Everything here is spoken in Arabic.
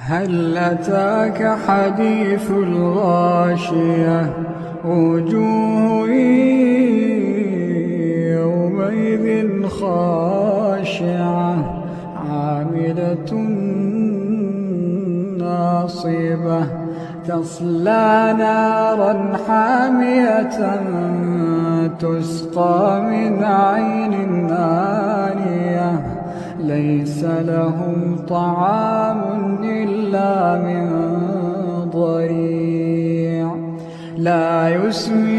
هل أتاك حديث الغاشية وجوه يومئذ خاشعة عاملة ناصبة تصلى نارا حامية تسقى من عين آنية ليس لهم طعام إلا من ضريع لا يسمن